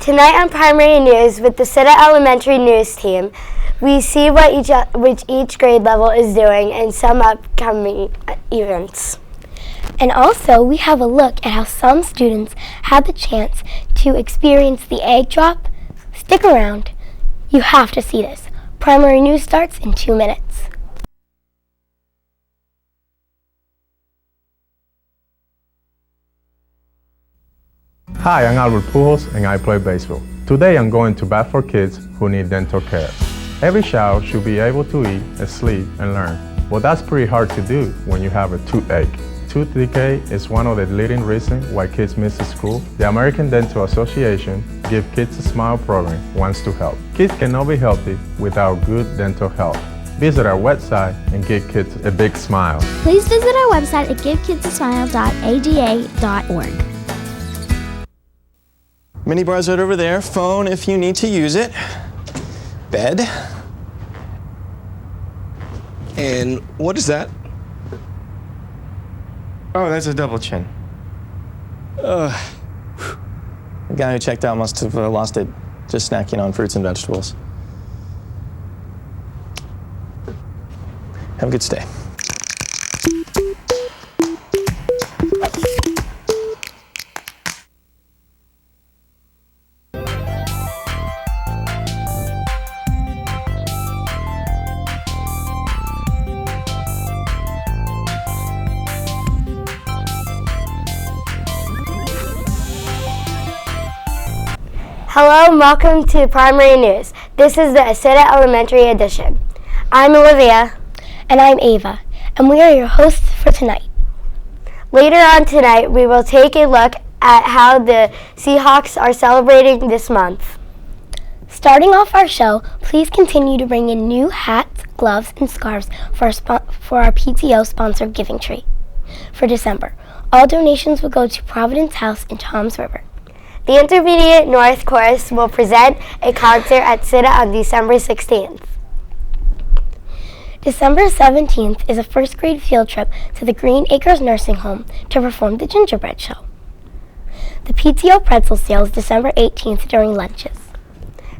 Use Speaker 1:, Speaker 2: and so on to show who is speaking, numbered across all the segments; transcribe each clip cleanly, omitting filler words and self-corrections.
Speaker 1: Tonight on Primary News with the Citta Elementary News team, we see what each grade level is doing and some upcoming events.
Speaker 2: And also, we have a look at how some students had the chance to experience the egg drop. Stick around. You have to see this. Primary News starts in 2 minutes.
Speaker 3: Hi, I'm Albert Pujols and I play baseball. Today I'm going to bat for kids who need dental care. Every child should be able to eat, sleep, and learn. But that's pretty hard to do when you have a toothache. Tooth decay is one of the leading reasons why kids miss school. The American Dental Association Give Kids a Smile program wants to help. Kids cannot be healthy without good dental health. Visit our website and give kids a big smile.
Speaker 4: Please visit our website at givekidsasmile.ada.org.
Speaker 5: Mini bar's right over there. Phone if you need to use it. Bed. And what is that? Oh, that's a double chin. The guy who checked out must have lost it just snacking on fruits and vegetables. Have a good stay.
Speaker 1: Hello and welcome to Primary News. This is the Citta Elementary edition. I'm Olivia.
Speaker 2: And I'm Ava, and we are your hosts for tonight.
Speaker 1: Later on tonight, we will take a look at how the Seahawks are celebrating this month.
Speaker 2: Starting off our show, please continue to bring in new hats, gloves, and scarves for our PTO-sponsored giving tree. For December, all donations will go to Providence House in Toms River.
Speaker 1: The Intermediate North Chorus will present a concert at Citta on December 16th.
Speaker 2: December 17th is a first grade field trip to the Green Acres Nursing Home to perform the gingerbread show. The PTO pretzel sale is December 18th during lunches.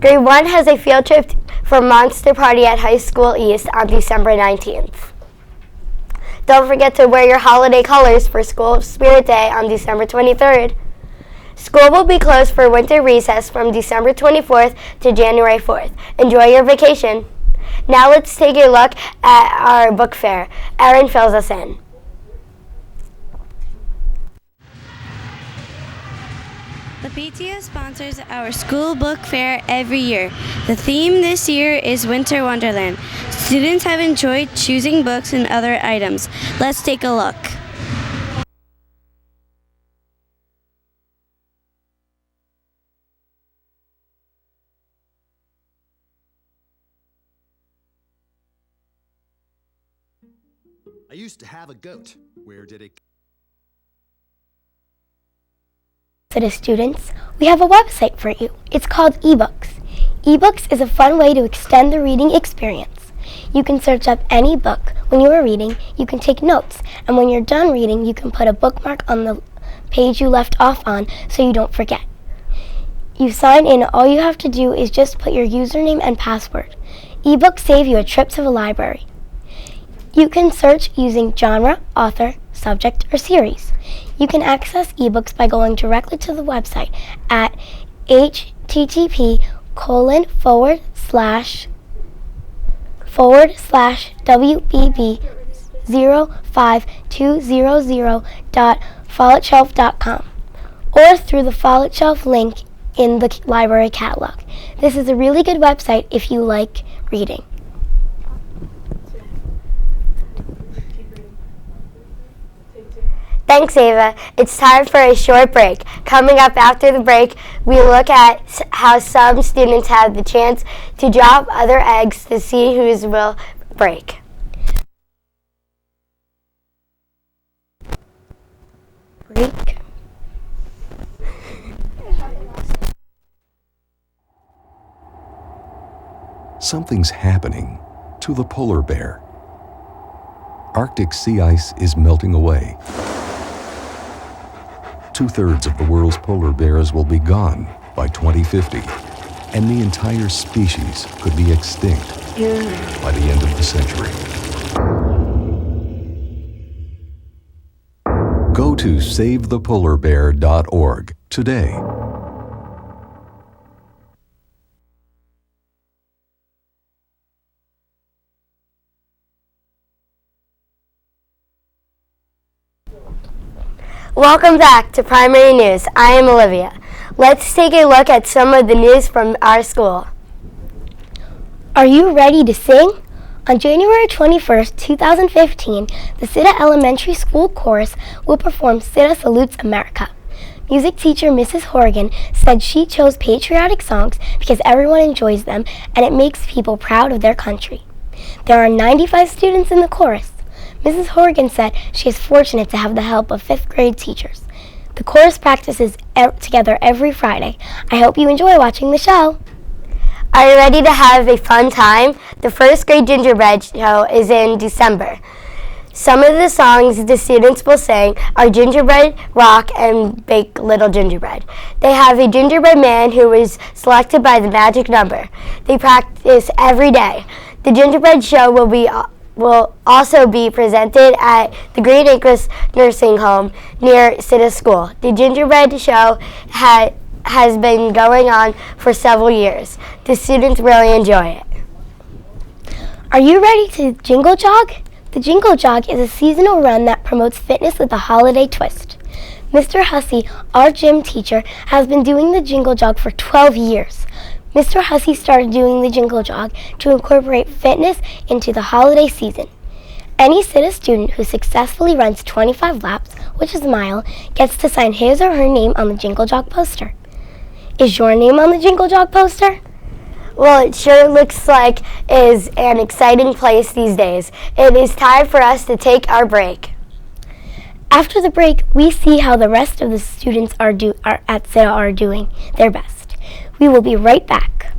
Speaker 1: Grade 1 has a field trip for Monster Party at High School East on December 19th. Don't forget to wear your holiday colors for School Spirit Day on December 23rd. School will be closed for winter recess from December 24th to January 4th. Enjoy your vacation. Now let's take a look at our book fair. Erin fills us in.
Speaker 6: The PTO sponsors our school book fair every year. The theme this year is Winter Wonderland. Students have enjoyed choosing books and other items. Let's take a look.
Speaker 7: I used to have a goat. Where did it
Speaker 2: To the students, we have a website for you. It's called eBooks. eBooks is a fun way to extend the reading experience. You can search up any book. When you are reading, you can take notes, and when you're done reading, you can put a bookmark on the page you left off on so you don't forget. You sign in, all you have to do is just put your username and password. eBooks save you a trip to the library. You can search using genre, author, subject, or series. You can access ebooks by going directly to the website at http://wbb05200.follettshelf.com or through the Follett Shelf link in the library catalog. This is a really good website if you like reading.
Speaker 1: Thanks, Ava. It's time for a short break. Coming up after the break, we look at how some students have the chance to drop other eggs to see whose will break.
Speaker 2: Break.
Speaker 8: Something's happening to the polar bear. Arctic sea ice is melting away. 2/3 of the world's polar bears will be gone by 2050, and the entire species could be extinct by the end of the century. Go to SaveThePolarBear.org today.
Speaker 1: Welcome back to Primary News. I am Olivia. Let's take a look at some of the news from our school.
Speaker 2: Are you ready to sing? On January 21st, 2015, the Citta Elementary School Chorus will perform Citta Salutes America. Music teacher Mrs. Horgan said she chose patriotic songs because everyone enjoys them and it makes people proud of their country. There are 95 students in the chorus. Mrs. Horgan said she is fortunate to have the help of 5th grade teachers. The chorus practices together every Friday. I hope you enjoy watching the show.
Speaker 1: Are you ready to have a fun time? The first grade gingerbread show is in December. Some of the songs the students will sing are Gingerbread Rock and Bake Little Gingerbread. They have a gingerbread man who was selected by the magic number. They practice every day. The gingerbread show will also be presented at the Green Acres Nursing Home near Citta School. The gingerbread show has been going on for several years. The students really enjoy it.
Speaker 2: Are you ready to jingle jog? The jingle jog is a seasonal run that promotes fitness with a holiday twist. Mr. Hussey, our gym teacher, has been doing the jingle jog for 12 years. Mr. Hussey started doing the jingle jog to incorporate fitness into the holiday season. Any Citta student who successfully runs 25 laps, which is a mile, gets to sign his or her name on the jingle jog poster. Is your name on the jingle jog poster?
Speaker 1: Well, it sure looks like is an exciting place these days. It is time for us to take our break.
Speaker 2: After the break, we see how the rest of the students at Citta are doing their best. We will be right back.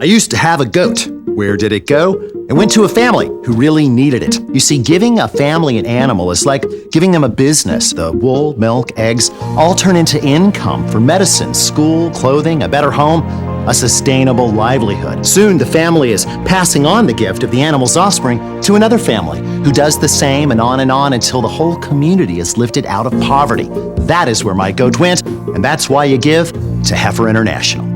Speaker 7: I used to have a goat. Where did it go? It went to a family who really needed it. You see, giving a family an animal is like giving them a business. The wool, milk, eggs all turn into income for medicine, school, clothing, a better home, a sustainable livelihood. Soon the family is passing on the gift of the animal's offspring to another family who does the same and on until the whole community is lifted out of poverty. That is where my goat went, and that's why you give to Heifer International.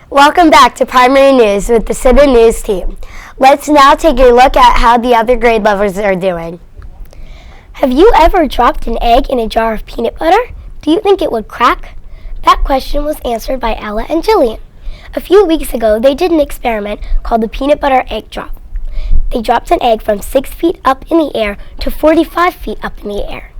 Speaker 1: Welcome back to Primary News with the Citta News team. Let's now take a look at how the other grade levels are doing.
Speaker 2: Have you ever dropped an egg in a jar of peanut butter? Do you think it would crack? That question was answered by Ella and Jillian. A few weeks ago, they did an experiment called the peanut butter egg drop. They dropped an egg from 6 feet up in the air to 45 feet up in the air.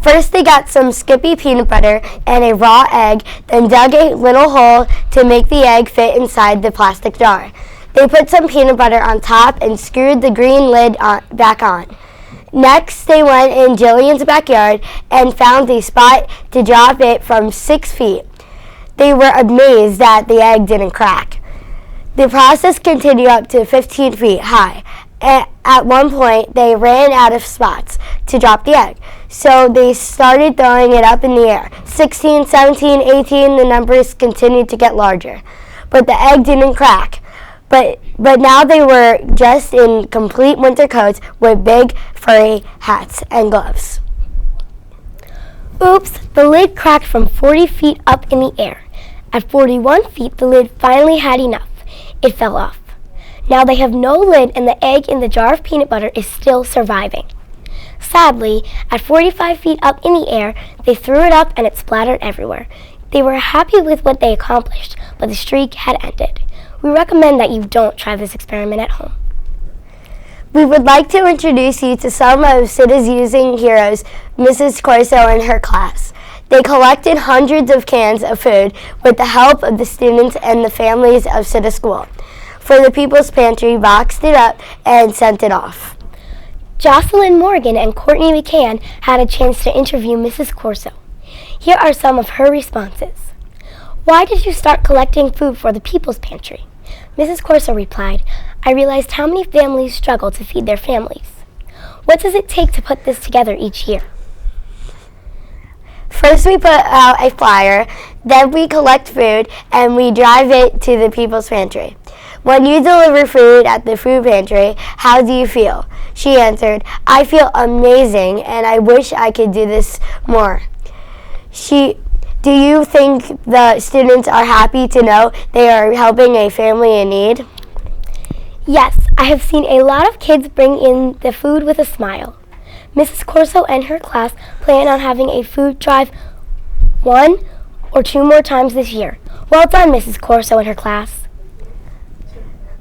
Speaker 1: First, they got some Skippy peanut butter and a raw egg, then dug a little hole to make the egg fit inside the plastic jar. They put some peanut butter on top and screwed the green lid back on. Next, they went in Jillian's backyard and found a spot to drop it from 6 feet. They were amazed that the egg didn't crack. The process continued up to 15 feet high. At one point, they ran out of spots to drop the egg, so they started throwing it up in the air. 16, 17, 18, the numbers continued to get larger. But the egg didn't crack. But now they were dressed in complete winter coats with big furry hats and gloves.
Speaker 2: Oops, the lid cracked from 40 feet up in the air. At 41 feet, the lid finally had enough. It fell off. Now they have no lid and the egg in the jar of peanut butter is still surviving. Sadly, at 45 feet up in the air, they threw it up and it splattered everywhere. They were happy with what they accomplished, but the streak had ended. We recommend that you don't try this experiment at home.
Speaker 1: We would like to introduce you to some of Citta's using heroes, Mrs. Corso and her class. They collected hundreds of cans of food with the help of the students and the families of Citta School. For the People's Pantry, boxed it up and sent it off.
Speaker 2: Jocelyn Morgan and Courtney McCann had a chance to interview Mrs. Corso. Here are some of her responses. Why did you start collecting food for the People's Pantry? Mrs. Corso replied, I realized how many families struggle to feed their families. What does it take to put this together each year?
Speaker 1: First we put out a flyer, then we collect food and we drive it to the People's Pantry. When you deliver food at the food pantry, how do you feel? She answered, I feel amazing and I wish I could do this more. Do you think the students are happy to know they are helping a family in need?
Speaker 2: Yes, I have seen a lot of kids bring in the food with a smile. Mrs. Corso and her class plan on having a food drive 1 or 2 more times this year. Well done, Mrs. Corso and her class.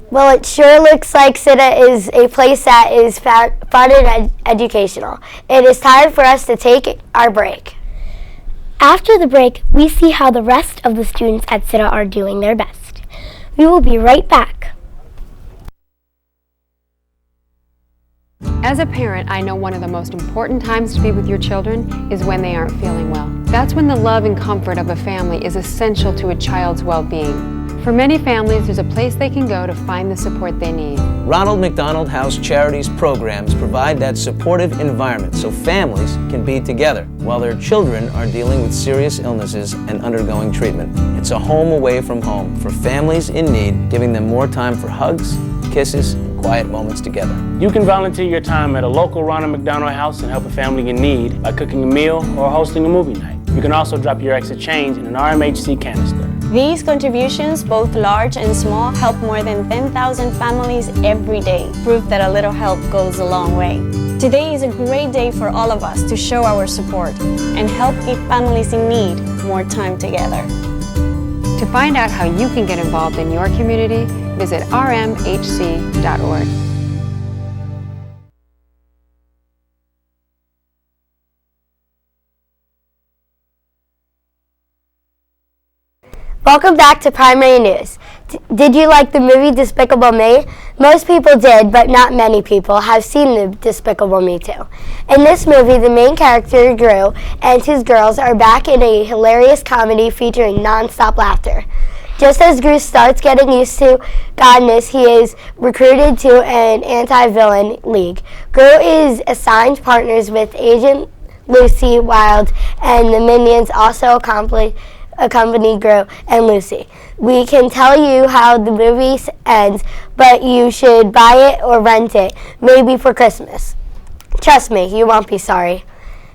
Speaker 1: Well, it sure looks like Citta is a place that is fun and educational. It is time for us to take our break.
Speaker 2: After the break, we see how the rest of the students at Citta are doing their best. We will be right back.
Speaker 4: As a parent, I know one of the most important times to be with your children is when they aren't feeling well. That's when the love and comfort of a family is essential to a child's well-being. For many families, there's a place they can go to find the support they need.
Speaker 9: Ronald McDonald House Charities programs provide that supportive environment so families can be together while their children are dealing with serious illnesses and undergoing treatment. It's a home away from home for families in need, giving them more time for hugs, kisses, and quiet moments together.
Speaker 10: You can volunteer your time at a local Ronald McDonald House and help a family in need by cooking a meal or hosting a movie night. You can also drop your extra change in an RMHC canister.
Speaker 11: These contributions, both large and small, help more than 10,000 families every day. Proof that a little help goes a long way. Today is a great day for all of us to show our support and help give families in need more time together.
Speaker 4: To find out how you can get involved in your community, visit rmhc.org.
Speaker 1: Welcome back to Primary News. Did you like the movie Despicable Me? Most people did, but not many people have seen the Despicable Me 2. In this movie, the main character, Gru, and his girls are back in a hilarious comedy featuring non-stop laughter. Just as Gru starts getting used to godness, he is recruited to an anti-villain league. Gru is assigned partners with Agent Lucy Wilde, and the minions also accompany Gru and Lucy. We can tell you how the movie ends, but you should buy it or rent it, maybe for Christmas. Trust me, you won't be sorry.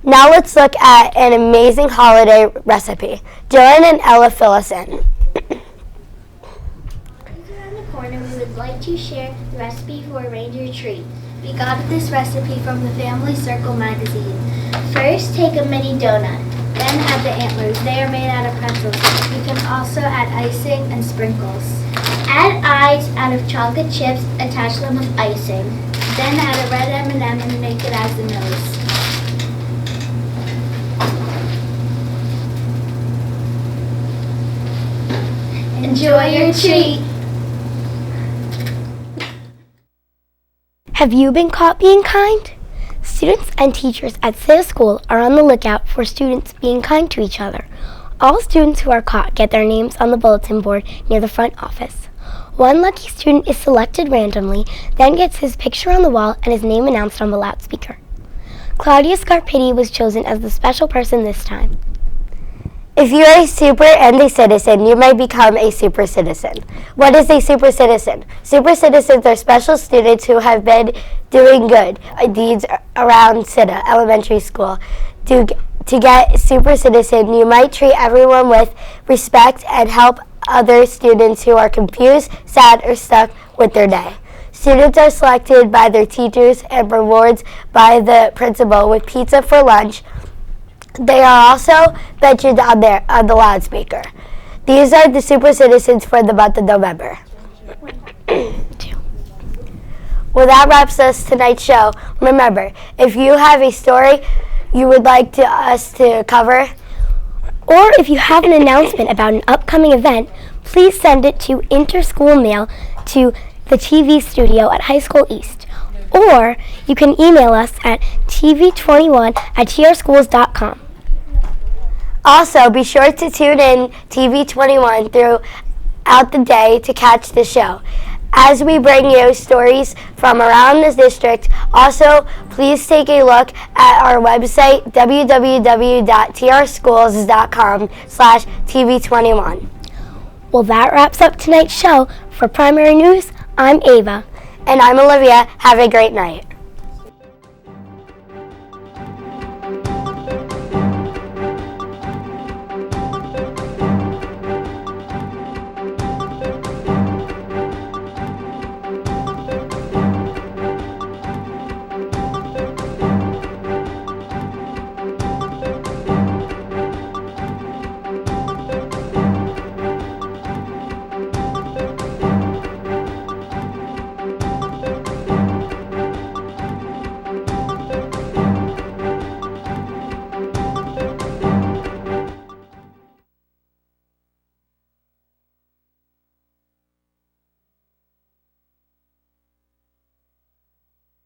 Speaker 1: Now let's look at an amazing holiday recipe. Joanne and Ella fill us in.
Speaker 12: Around the corner, we would like to share the recipe for a reindeer treat. We got this recipe from the Family Circle magazine. First, take a mini donut. Then add the antlers. They are made out of pretzels. You can also add icing and sprinkles. Add eyes out of chocolate chips, attach them with icing. Then add a red M&M and make it as the nose. Enjoy your treat!
Speaker 2: Have you been caught being kind? Students and teachers at Citta School are on the lookout for students being kind to each other. All students who are caught get their names on the bulletin board near the front office. One lucky student is selected randomly, then gets his picture on the wall and his name announced on the loudspeaker. Claudia Scarpitti was chosen as the special person this time.
Speaker 1: If you're a super and a citizen, you might become a super citizen. What is a super citizen? Super citizens are special students who have been doing good deeds around Citta Elementary School. To get super citizen, you might treat everyone with respect and help other students who are confused, sad, or stuck with their day. Students are selected by their teachers and rewards by the principal with pizza for lunch. They are also mentioned on the loudspeaker. These are the super citizens for the month of November. Well, that wraps up tonight's show. Remember, if you have a story you would like us to cover,
Speaker 2: or if you have an announcement about an upcoming event, please send it to Interschool Mail to the TV studio at High School East. Or you can email us at tv21@trschools.com.
Speaker 1: Also, be sure to tune in TV21 throughout the day to catch the show, as we bring you stories from around the district. Also, please take a look at our website, www.trschools.com/TV21.
Speaker 2: Well, that wraps up tonight's show. For Primary News, I'm Ava.
Speaker 1: And I'm Olivia. Have a great night.